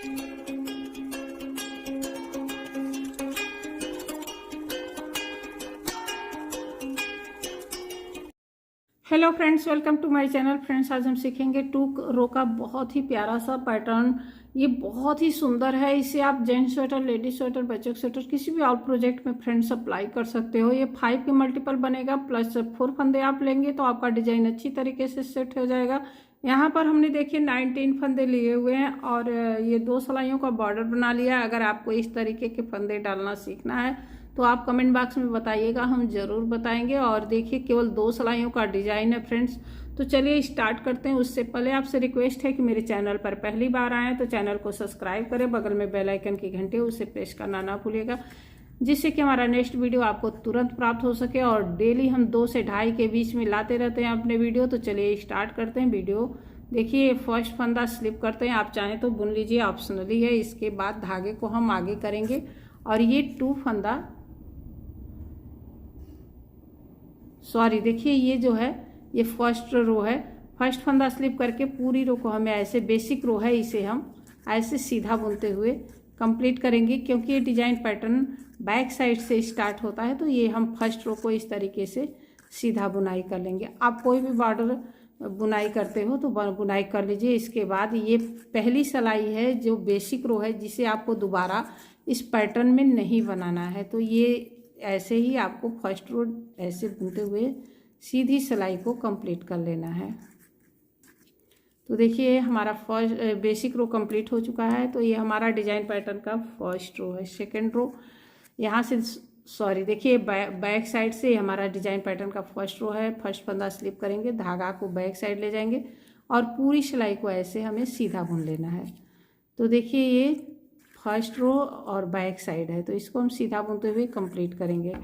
Hello friends, welcome to my channel. Friends, आज हम सीखेंगे 2 रो का बहुत ही प्यारा सा पैटर्न। ये बहुत ही सुंदर है। इसे आप जेंट्स स्वेटर, लेडीज स्वेटर, बच्चों के स्वेटर, किसी भी और प्रोजेक्ट में फ्रेंड्स अप्लाई कर सकते हो। ये 5 के मल्टीपल बनेगा, प्लस 4 फंदे आप लेंगे तो आपका डिजाइन अच्छी तरीके से सेट हो जाएगा। यहाँ पर हमने देखिए 19 फंदे लिए हुए हैं और ये 2 सिलाइयों का बॉर्डर बना लिया। अगर आपको इस तरीके के फंदे डालना सीखना है तो आप कमेंट बॉक्स में बताइएगा, हम ज़रूर बताएंगे। और देखिए केवल 2 सिलाइयों का डिजाइन है फ्रेंड्स। तो चलिए स्टार्ट करते हैं। उससे पहले आपसे रिक्वेस्ट है कि मेरे चैनल पर पहली बार आए हैं तो चैनल को सब्सक्राइब करें, बगल में बेल आइकन की घंटी उसे प्रेस करना ना भूलिएगा, जिससे कि हमारा नेक्स्ट वीडियो आपको तुरंत प्राप्त हो सके। और डेली हम 2 से 2.5 के बीच में लाते रहते हैं अपने वीडियो। तो चलिए स्टार्ट करते हैं वीडियो। देखिए फर्स्ट फंदा स्लिप करते हैं, आप चाहें तो बुन लीजिए, ऑप्शनली है। इसके बाद धागे को हम आगे करेंगे और ये 2 फंदा देखिए ये जो है ये फर्स्ट रो है। फर्स्ट फंदा स्लिप करके पूरी रो को हमें ऐसे, बेसिक रो है, इसे हम ऐसे सीधा बुनते हुए कंप्लीट करेंगे। क्योंकि ये डिजाइन पैटर्न बैक साइड से स्टार्ट होता है तो ये हम फर्स्ट रो को इस तरीके से सीधा बुनाई कर लेंगे। आप कोई भी बॉर्डर बुनाई करते हो तो बुनाई कर लीजिए। इसके बाद ये पहली सिलाई है जो बेसिक रो है, जिसे आपको दोबारा इस पैटर्न में नहीं बनाना है। तो ये ऐसे ही आपको फर्स्ट रो ऐसे बुनते हुए सीधी सिलाई को कंप्लीट कर लेना है। तो देखिए हमारा फर्स्ट बेसिक रो कंप्लीट हो चुका है। तो ये हमारा डिजाइन पैटर्न का फर्स्ट रो है। सेकंड रो यहाँ से देखिए बैक साइड से हमारा डिजाइन पैटर्न का फर्स्ट रो है। फर्स्ट फंदा स्लिप करेंगे, धागा को बैक साइड ले जाएंगे और पूरी सिलाई को ऐसे हमें सीधा बुन लेना है। तो देखिए ये फर्स्ट रो और बैक साइड है, तो इसको हम सीधा बुनते हुए कंप्लीट करेंगे।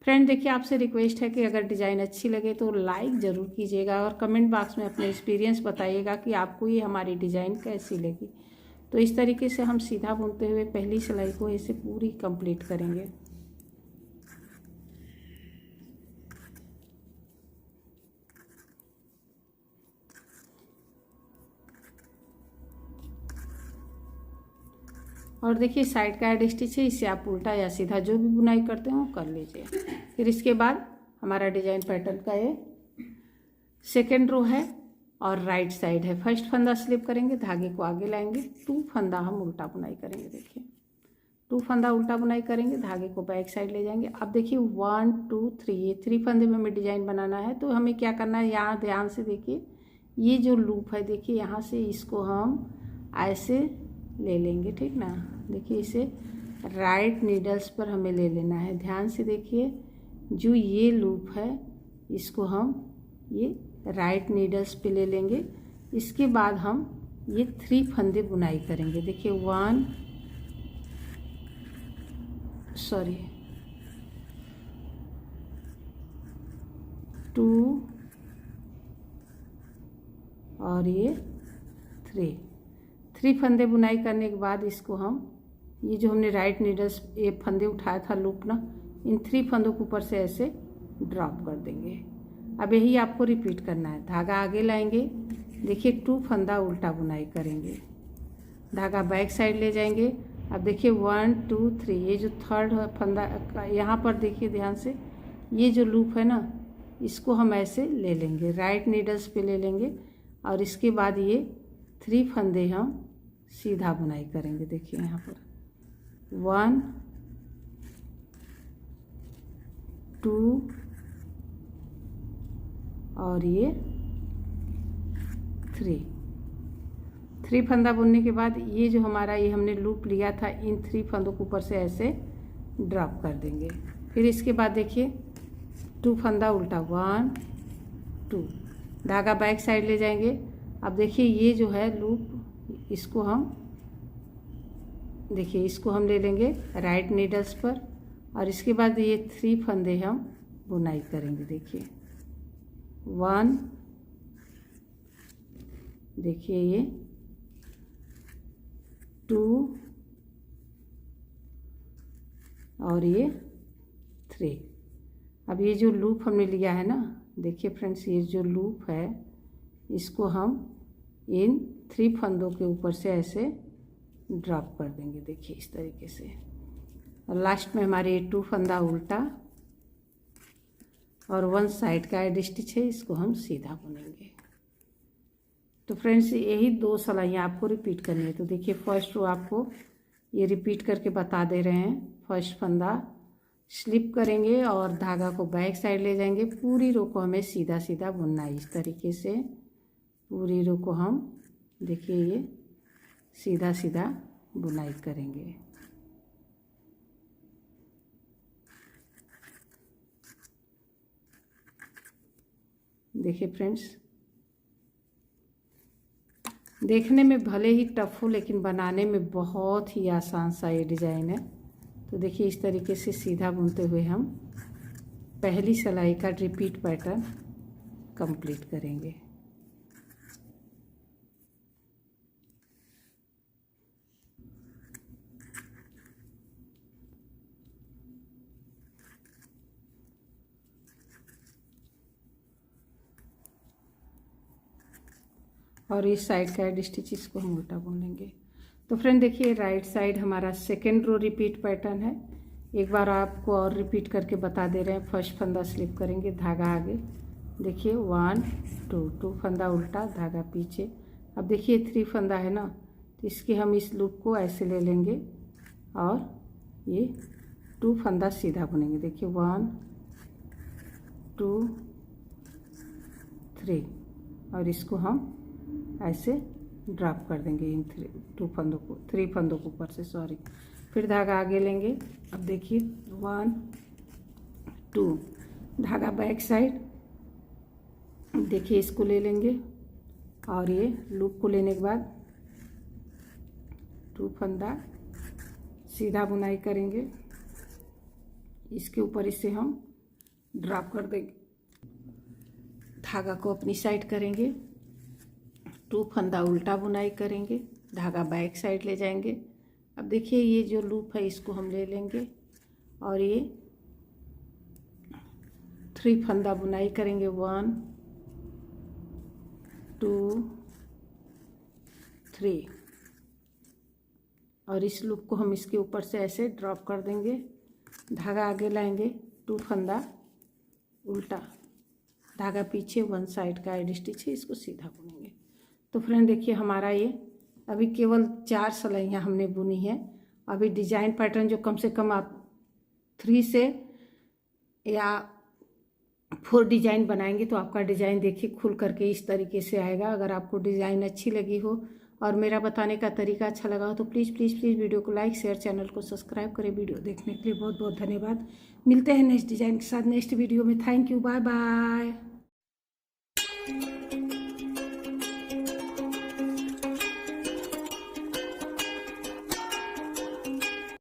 फ्रेंड देखिए आपसे रिक्वेस्ट है कि अगर डिज़ाइन अच्छी लगे तो लाइक ज़रूर कीजिएगा और कमेंट बॉक्स में अपने एक्सपीरियंस बताइएगा कि आपको ये हमारी डिज़ाइन कैसी लगी। तो इस तरीके से हम सीधा बुनते हुए पहली सिलाई को ऐसे पूरी कंप्लीट करेंगे। और देखिए साइड का एड स्टिच है, इससे आप उल्टा या सीधा जो भी बुनाई करते हो कर लीजिए। फिर इसके बाद हमारा डिजाइन पैटर्न का ये सेकेंड रो है और राइट साइड है। फर्स्ट फंदा स्लिप करेंगे, धागे को आगे लाएंगे, 2 फंदा हम उल्टा बुनाई करेंगे। देखिए 2 फंदा उल्टा बुनाई करेंगे, धागे को बैक साइड ले जाएंगे। अब देखिए 1 2 3, ये 3 फंदे में हमें डिजाइन बनाना है। तो हमें क्या करना है, यहाँ ध्यान से देखिए ये जो लूप है, देखिए यहाँ से इसको हम ऐसे ले लेंगे, ठीक ना। देखिए इसे राइट नीडल्स पर हमें ले लेना है। ध्यान से देखिए जो ये लूप है इसको हम ये राइट नीडल्स पे ले लेंगे। इसके बाद हम ये 3 फंदे बुनाई करेंगे। देखिए 2 और ये 3 फंदे बुनाई करने के बाद इसको हम ये जो हमने राइट नीडल्स ये फंदे उठाया था लूप ना, इन 3 फंदों के ऊपर से ऐसे ड्रॉप कर देंगे। अब यही आपको रिपीट करना है। धागा आगे लाएंगे, देखिए 2 फंदा उल्टा बुनाई करेंगे, धागा बैक साइड ले जाएंगे। अब देखिए 1 2 3, ये जो थर्ड फंदा यहाँ पर देखिए ध्यान से, ये जो लूप है ना इसको हम ऐसे ले लेंगे, राइट नीडल्स पे ले लेंगे और इसके बाद ये 3 फंदे हम सीधा बुनाई करेंगे। देखिए यहाँ पर 1 2 और ये 3 फंदा बुनने के बाद ये जो हमारा ये हमने लूप लिया था, इन 3 फंदों के ऊपर से ऐसे ड्रॉप कर देंगे। फिर इसके बाद देखिए 2 फंदा उल्टा, 1 2, धागा बैक साइड ले जाएंगे। अब देखिए ये जो है लूप, इसको हम देखिए इसको हम ले लेंगे राइट नीडल्स पर और इसके बाद ये 3 फंदे हम बुनाई करेंगे। देखिए 1, देखिए ये 2 और ये 3। अब ये जो लूप हमने लिया है ना, देखिए फ्रेंड्स ये जो लूप है इसको हम इन 3 फंदों के ऊपर से ऐसे ड्रॉप कर देंगे। देखिए इस तरीके से। और लास्ट में हमारे 2 फंदा उल्टा और 1 साइड का एड स्टिच है, इसको हम सीधा बुनेंगे। तो फ्रेंड्स यही 2 सिलाइयाँ आपको रिपीट करनी है। तो देखिए फर्स्ट रो आपको ये रिपीट करके बता दे रहे हैं। फर्स्ट फंदा स्लिप करेंगे और धागा को बैक साइड ले जाएंगे। पूरी रो को हमें सीधा सीधा बुनना है इस तरीके से। पूरी रो को हम देखिए ये सीधा सीधा बुनाई करेंगे। देखिए फ्रेंड्स, देखने में भले ही टफ हो लेकिन बनाने में बहुत ही आसान सा ये डिज़ाइन है। तो देखिए इस तरीके से सीधा बुनते हुए हम पहली सिलाई का रिपीट पैटर्न कंप्लीट करेंगे। और इस साइड का एड स्टिचेस को हम उल्टा बुन लेंगे। तो फ्रेंड देखिए राइट साइड हमारा सेकेंड रो रिपीट पैटर्न है। एक बार आपको और रिपीट करके बता दे रहे हैं। फर्स्ट फंदा स्लिप करेंगे, धागा आगे, देखिए 1 2 फंदा उल्टा, धागा पीछे। अब देखिए 3 फंदा है ना, तो इसके हम इस लूप को ऐसे ले लेंगे और ये 2 फंदा सीधा बुनेंगे। देखिए 1 2 3 और इसको हम ऐसे ड्रॉप कर देंगे इन 3 फंदों को ऊपर से, सॉरी। फिर धागा आगे लेंगे। अब देखिए 1 2 धागा बैक साइड, देखिए इसको ले लेंगे और ये लूप को लेने के बाद 2 फंदा सीधा बुनाई करेंगे। इसके ऊपर इसे हम ड्रॉप कर देंगे। धागा को अपनी साइड करेंगे, 2 फंदा उल्टा बुनाई करेंगे, धागा बैक साइड ले जाएंगे। अब देखिए ये जो लूप है इसको हम ले लेंगे और ये 3 फंदा बुनाई करेंगे। 1 2 3 और इस लूप को हम इसके ऊपर से ऐसे ड्रॉप कर देंगे। धागा आगे लाएंगे, 2 फंदा उल्टा, धागा पीछे, 1 साइड का एड स्टिच है, इसको सीधा बुनेंगे। तो फ्रेंड देखिए हमारा ये अभी केवल 4 सिलाइयाँ हमने बुनी है। अभी डिजाइन पैटर्न जो कम से कम आप 3 से या 4 डिजाइन बनाएंगे तो आपका डिजाइन देखिए खुल करके इस तरीके से आएगा। अगर आपको डिजाइन अच्छी लगी हो और मेरा बताने का तरीका अच्छा लगा हो तो प्लीज़ प्लीज़ प्लीज़ वीडियो को लाइक शेयर, चैनल को सब्सक्राइब करें। वीडियो देखने के लिए बहुत बहुत धन्यवाद। मिलते हैं नेक्स्ट डिजाइन के साथ नेक्स्ट वीडियो में। Thank you, bye bye.